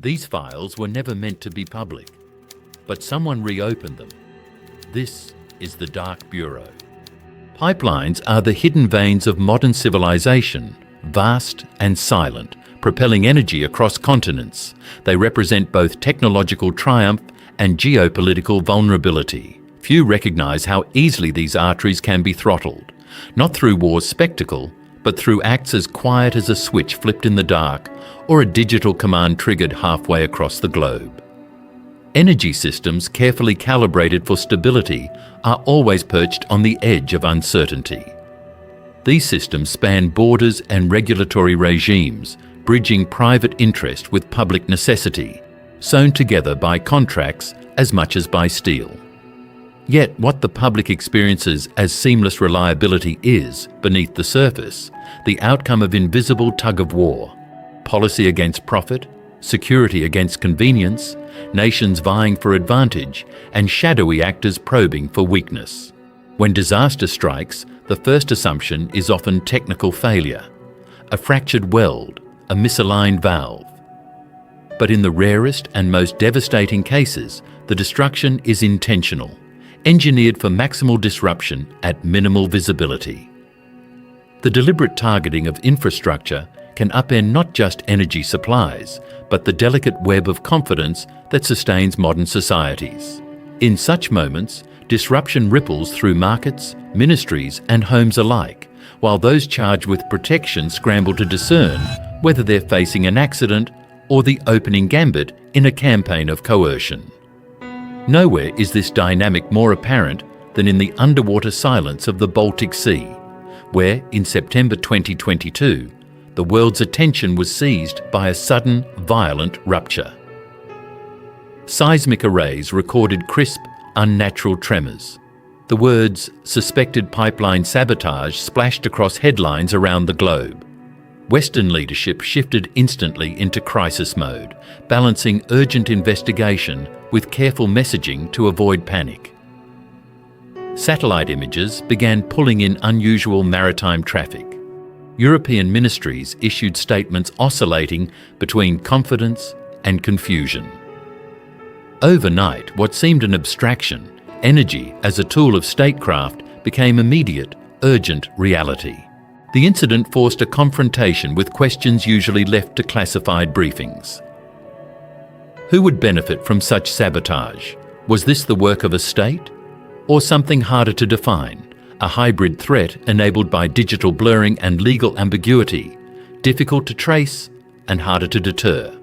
These files were never meant to be public, but someone reopened them. This is the Dark Bureau. Pipelines are the hidden veins of modern civilization, vast and silent, propelling energy across continents. They represent both technological triumph and geopolitical vulnerability. Few recognize how easily these arteries can be throttled, not through war's spectacle, but through acts as quiet as a switch flipped in the dark or a digital command triggered halfway across the globe. Energy systems carefully calibrated for stability are always perched on the edge of uncertainty. These systems span borders and regulatory regimes, bridging private interest with public necessity, sewn together by contracts as much as by steel. Yet what the public experiences as seamless reliability is, beneath the surface, the outcome of invisible tug-of-war, policy against profit, security against convenience, nations vying for advantage, and shadowy actors probing for weakness. When disaster strikes, the first assumption is often technical failure, a fractured weld, a misaligned valve. But in the rarest and most devastating cases, the destruction is intentional, engineered for maximal disruption at minimal visibility. The deliberate targeting of infrastructure can upend not just energy supplies, but the delicate web of confidence that sustains modern societies. In such moments, disruption ripples through markets, ministries, and homes alike, while those charged with protection scramble to discern whether they're facing an accident or the opening gambit in a campaign of coercion. Nowhere is this dynamic more apparent than in the underwater silence of the Baltic Sea, where, in September 2022, the world's attention was seized by a sudden, violent rupture. Seismic arrays recorded crisp, unnatural tremors. The words "suspected pipeline sabotage" splashed across headlines around the globe. Western leadership shifted instantly into crisis mode, balancing urgent investigation with careful messaging to avoid panic. Satellite images began pulling in unusual maritime traffic. European ministries issued statements oscillating between confidence and confusion. Overnight, what seemed an abstraction, energy as a tool of statecraft, became immediate, urgent reality. The incident forced a confrontation with questions usually left to classified briefings. Who would benefit from such sabotage? Was this the work of a state? Or something harder to define, a hybrid threat enabled by digital blurring and legal ambiguity, difficult to trace and harder to deter?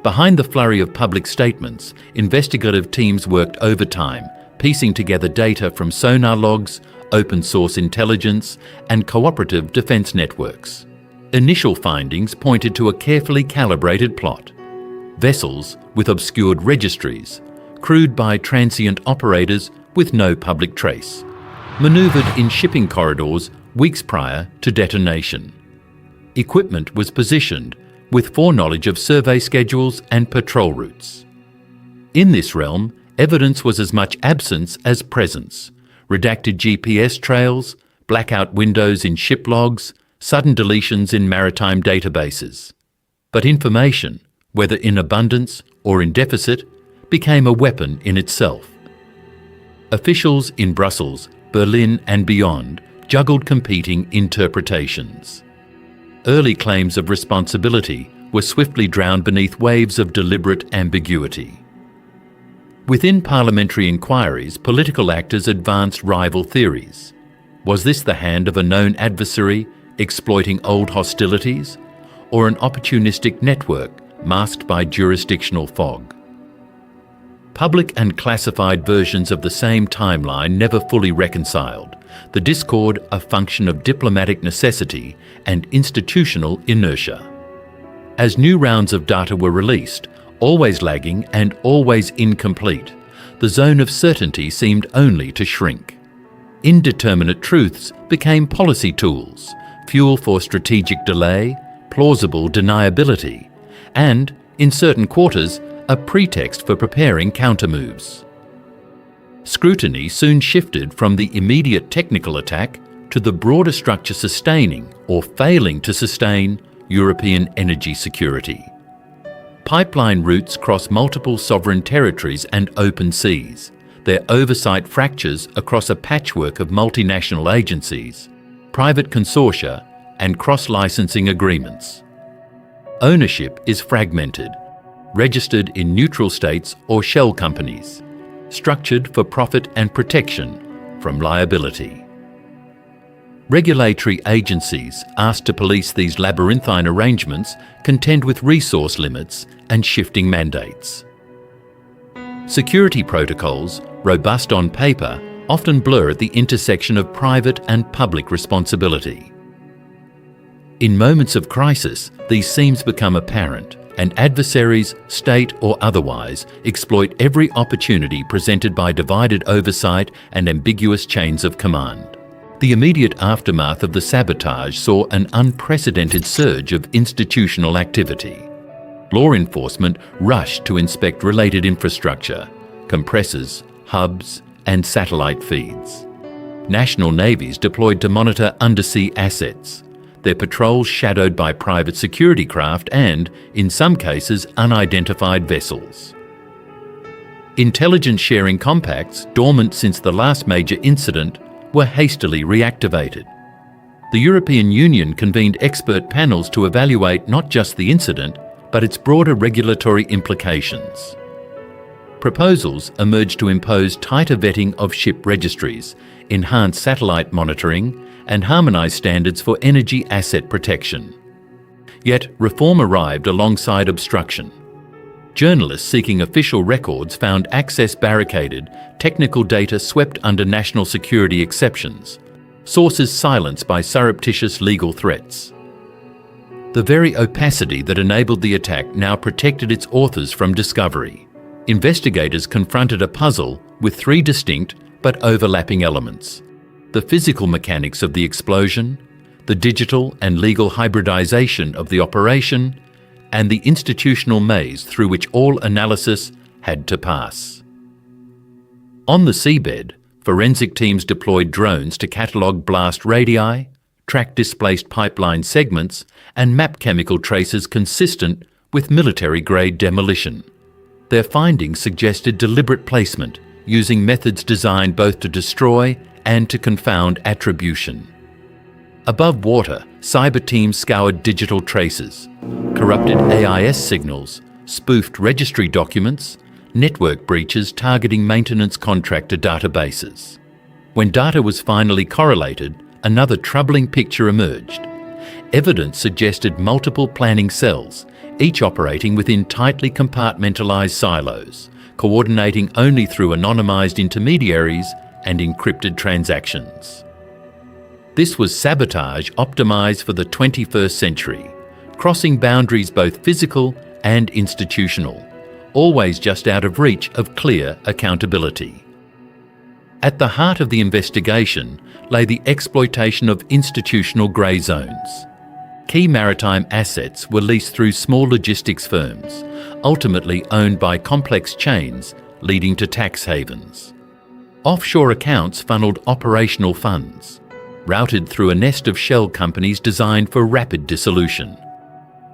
Behind the flurry of public statements, investigative teams worked overtime, piecing together data from sonar logs, open-source intelligence, and cooperative defence networks. Initial findings pointed to a carefully calibrated plot. Vessels with obscured registries, crewed by transient operators with no public trace, manoeuvred in shipping corridors weeks prior to detonation. Equipment was positioned with foreknowledge of survey schedules and patrol routes. In this realm, evidence was as much absence as presence. Redacted GPS trails, blackout windows in ship logs, sudden deletions in maritime databases. But information, whether in abundance or in deficit, became a weapon in itself. Officials in Brussels, Berlin and beyond juggled competing interpretations. Early claims of responsibility were swiftly drowned beneath waves of deliberate ambiguity. Within parliamentary inquiries, political actors advanced rival theories. Was this the hand of a known adversary exploiting old hostilities, or an opportunistic network masked by jurisdictional fog? Public and classified versions of the same timeline never fully reconciled, the discord a function of diplomatic necessity and institutional inertia. As new rounds of data were released, always lagging and always incomplete, the zone of certainty seemed only to shrink. Indeterminate truths became policy tools, fuel for strategic delay, plausible deniability, and, in certain quarters, a pretext for preparing countermoves. Scrutiny soon shifted from the immediate technical attack to the broader structure sustaining or failing to sustain European energy security. Pipeline routes cross multiple sovereign territories and open seas. Their oversight fractures across a patchwork of multinational agencies, private consortia, and cross-licensing agreements. Ownership is fragmented, registered in neutral states or shell companies, structured for profit and protection from liability. Regulatory agencies asked to police these labyrinthine arrangements contend with resource limits and shifting mandates. Security protocols, robust on paper, often blur at the intersection of private and public responsibility. In moments of crisis, these seams become apparent, and adversaries, state or otherwise, exploit every opportunity presented by divided oversight and ambiguous chains of command. The immediate aftermath of the sabotage saw an unprecedented surge of institutional activity. Law enforcement rushed to inspect related infrastructure, compressors, hubs, and satellite feeds. National navies deployed to monitor undersea assets, their patrols shadowed by private security craft and, in some cases, unidentified vessels. Intelligence sharing compacts, dormant since the last major incident, were hastily reactivated. The European Union convened expert panels to evaluate not just the incident, but its broader regulatory implications. Proposals emerged to impose tighter vetting of ship registries, enhance satellite monitoring, and harmonise standards for energy asset protection. Yet reform arrived alongside obstruction. Journalists seeking official records found access barricaded, technical data swept under national security exceptions, sources silenced by surreptitious legal threats. The very opacity that enabled the attack now protected its authors from discovery. Investigators confronted a puzzle with three distinct but overlapping elements: the physical mechanics of the explosion, the digital and legal hybridization of the operation, and the institutional maze through which all analysis had to pass. On the seabed, forensic teams deployed drones to catalogue blast radii, track displaced pipeline segments, and map chemical traces consistent with military-grade demolition. Their findings suggested deliberate placement, using methods designed both to destroy and to confound attribution. Above water, cyber teams scoured digital traces, corrupted AIS signals, spoofed registry documents, network breaches targeting maintenance contractor databases. When data was finally correlated, another troubling picture emerged. Evidence suggested multiple planning cells, each operating within tightly compartmentalised silos, coordinating only through anonymised intermediaries and encrypted transactions. This was sabotage optimised for the 21st century, crossing boundaries both physical and institutional, always just out of reach of clear accountability. At the heart of the investigation lay the exploitation of institutional grey zones. Key maritime assets were leased through small logistics firms, ultimately owned by complex chains leading to tax havens. Offshore accounts funneled operational funds, routed through a nest of shell companies designed for rapid dissolution.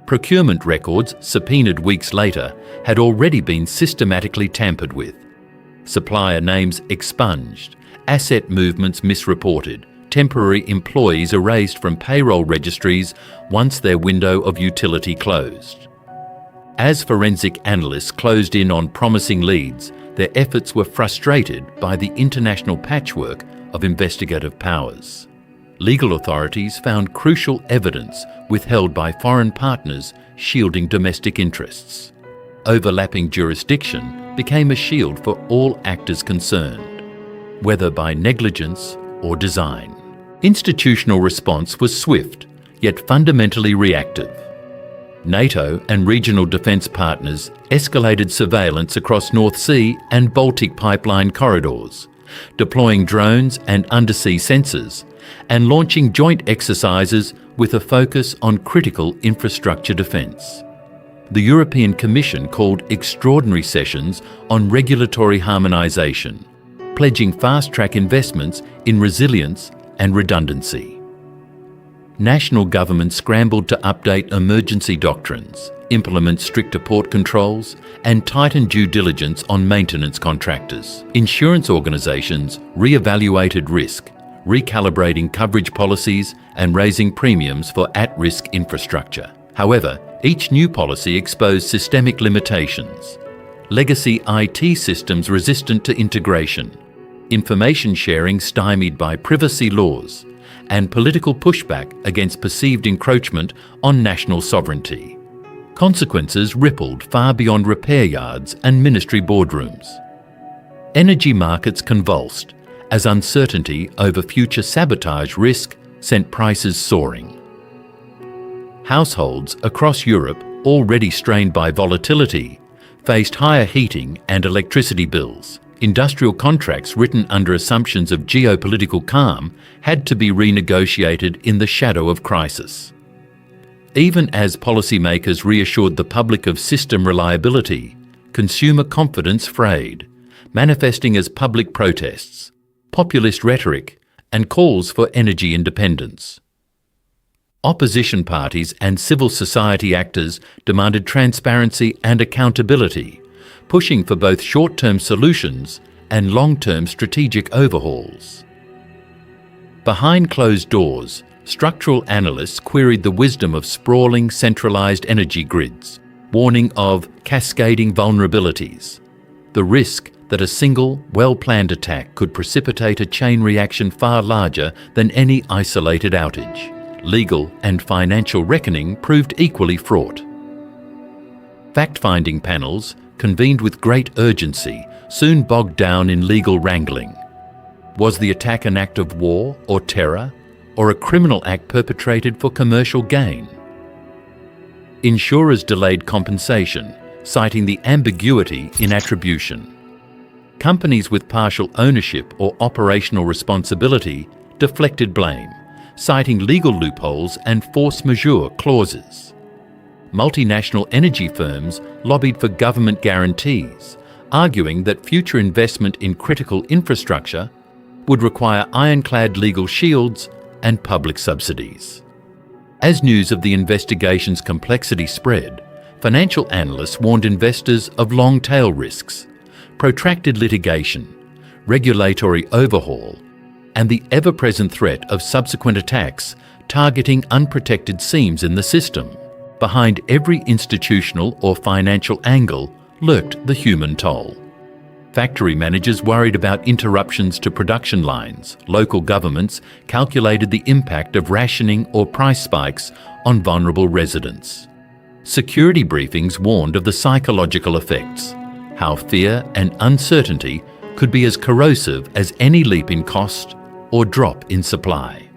Procurement records, subpoenaed weeks later, had already been systematically tampered with. Supplier names expunged, asset movements misreported, temporary employees erased from payroll registries once their window of utility closed. As forensic analysts closed in on promising leads, their efforts were frustrated by the international patchwork of investigative powers. Legal authorities found crucial evidence withheld by foreign partners shielding domestic interests. Overlapping jurisdiction became a shield for all actors concerned, whether by negligence or design. Institutional response was swift, yet fundamentally reactive. NATO and regional defence partners escalated surveillance across North Sea and Baltic pipeline corridors, deploying drones and undersea sensors, and launching joint exercises with a focus on critical infrastructure defence. The European Commission called extraordinary sessions on regulatory harmonisation, pledging fast-track investments in resilience and redundancy. national governments scrambled to update emergency doctrines, implement stricter port controls, and tighten due diligence on maintenance contractors. Insurance organisations re-evaluated risk, recalibrating coverage policies and raising premiums for at-risk infrastructure. However, each new policy exposed systemic limitations. Legacy IT systems resistant to integration, information sharing stymied by privacy laws, and political pushback against perceived encroachment on national sovereignty. Consequences rippled far beyond repair yards and ministry boardrooms. Energy markets convulsed as uncertainty over future sabotage risk sent prices soaring. Households across Europe, already strained by volatility, faced higher heating and electricity bills. Industrial contracts written under assumptions of geopolitical calm had to be renegotiated in the shadow of crisis. Even as policymakers reassured the public of system reliability, consumer confidence frayed, manifesting as public protests, populist rhetoric, and calls for energy independence. Opposition parties and civil society actors demanded transparency and accountability, pushing for both short-term solutions and long-term strategic overhauls. Behind closed doors, structural analysts queried the wisdom of sprawling centralised energy grids, warning of cascading vulnerabilities, the risk that a single, well-planned attack could precipitate a chain reaction far larger than any isolated outage. Legal and financial reckoning proved equally fraught. Fact-finding panels, convened with great urgency, soon bogged down in legal wrangling. Was the attack an act of war or terror, or a criminal act perpetrated for commercial gain? Insurers delayed compensation, citing the ambiguity in attribution. Companies with partial ownership or operational responsibility deflected blame, citing legal loopholes and force majeure clauses. Multinational energy firms lobbied for government guarantees, arguing that future investment in critical infrastructure would require ironclad legal shields and public subsidies. As news of the investigation's complexity spread, financial analysts warned investors of long-tail risks, protracted litigation, regulatory overhaul, and the ever-present threat of subsequent attacks targeting unprotected seams in the system. Behind every institutional or financial angle lurked the human toll. Factory managers worried about interruptions to production lines. Local governments calculated the impact of rationing or price spikes on vulnerable residents. Security briefings warned of the psychological effects, how fear and uncertainty could be as corrosive as any leap in cost or drop in supply.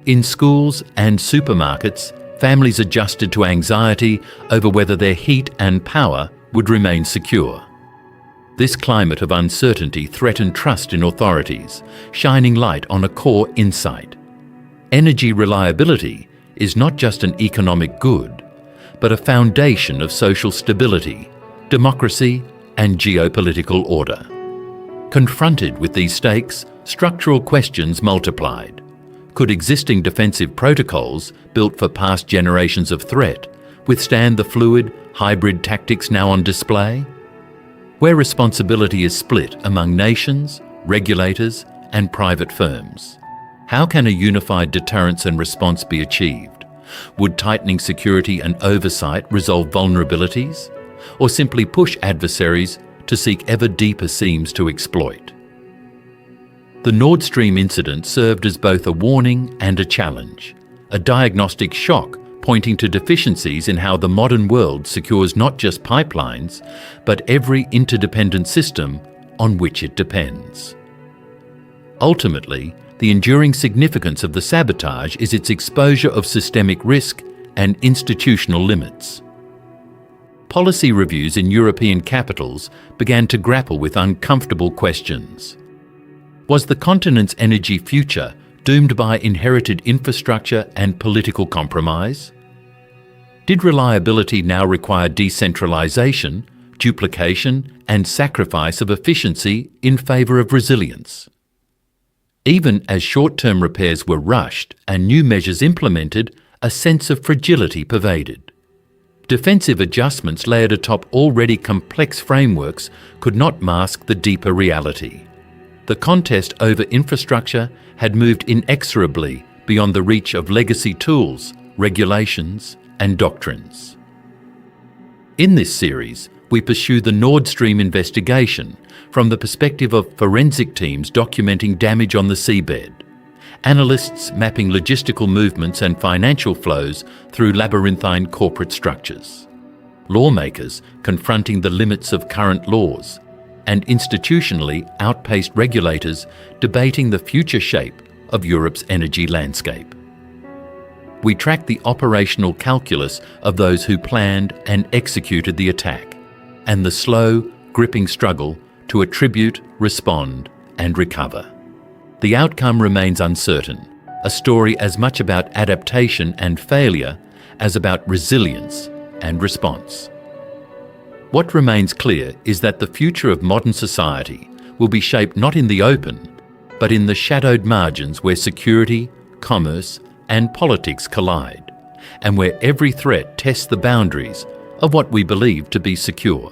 In schools and supermarkets, families adjusted to anxiety over whether their heat and power would remain secure. This climate of uncertainty threatened trust in authorities, shining light on a core insight. Energy reliability is not just an economic good, but a foundation of social stability, democracy, and geopolitical order. Confronted with these stakes, structural questions multiplied. Could existing defensive protocols, built for past generations of threat, withstand the fluid, hybrid tactics now on display? Where responsibility is split among nations, regulators, and private firms, how can a unified deterrence and response be achieved? Would tightening security and oversight resolve vulnerabilities, or simply push adversaries to seek ever deeper seams to exploit? The Nord Stream incident served as both a warning and a challenge, a diagnostic shock pointing to deficiencies in how the modern world secures not just pipelines, but every interdependent system on which it depends. Ultimately, the enduring significance of the sabotage is its exposure of systemic risk and institutional limits. Policy reviews in European capitals began to grapple with uncomfortable questions. Was the continent's energy future doomed by inherited infrastructure and political compromise? Did reliability now require decentralization, duplication, and sacrifice of efficiency in favor of resilience? Even as short-term repairs were rushed and new measures implemented, a sense of fragility pervaded. Defensive adjustments layered atop already complex frameworks could not mask the deeper reality. The contest over infrastructure had moved inexorably beyond the reach of legacy tools, regulations, and doctrines. In this series, we pursue the Nord Stream investigation from the perspective of forensic teams documenting damage on the seabed, analysts mapping logistical movements and financial flows through labyrinthine corporate structures, lawmakers confronting the limits of current laws, and institutionally outpaced regulators debating the future shape of Europe's energy landscape. We track the operational calculus of those who planned and executed the attack, and the slow, gripping struggle to attribute, respond, and recover. The outcome remains uncertain, a story as much about adaptation and failure as about resilience and response. What remains clear is that the future of modern society will be shaped not in the open, but in the shadowed margins where security, commerce, and politics collide, and where every threat tests the boundaries of what we believe to be secure.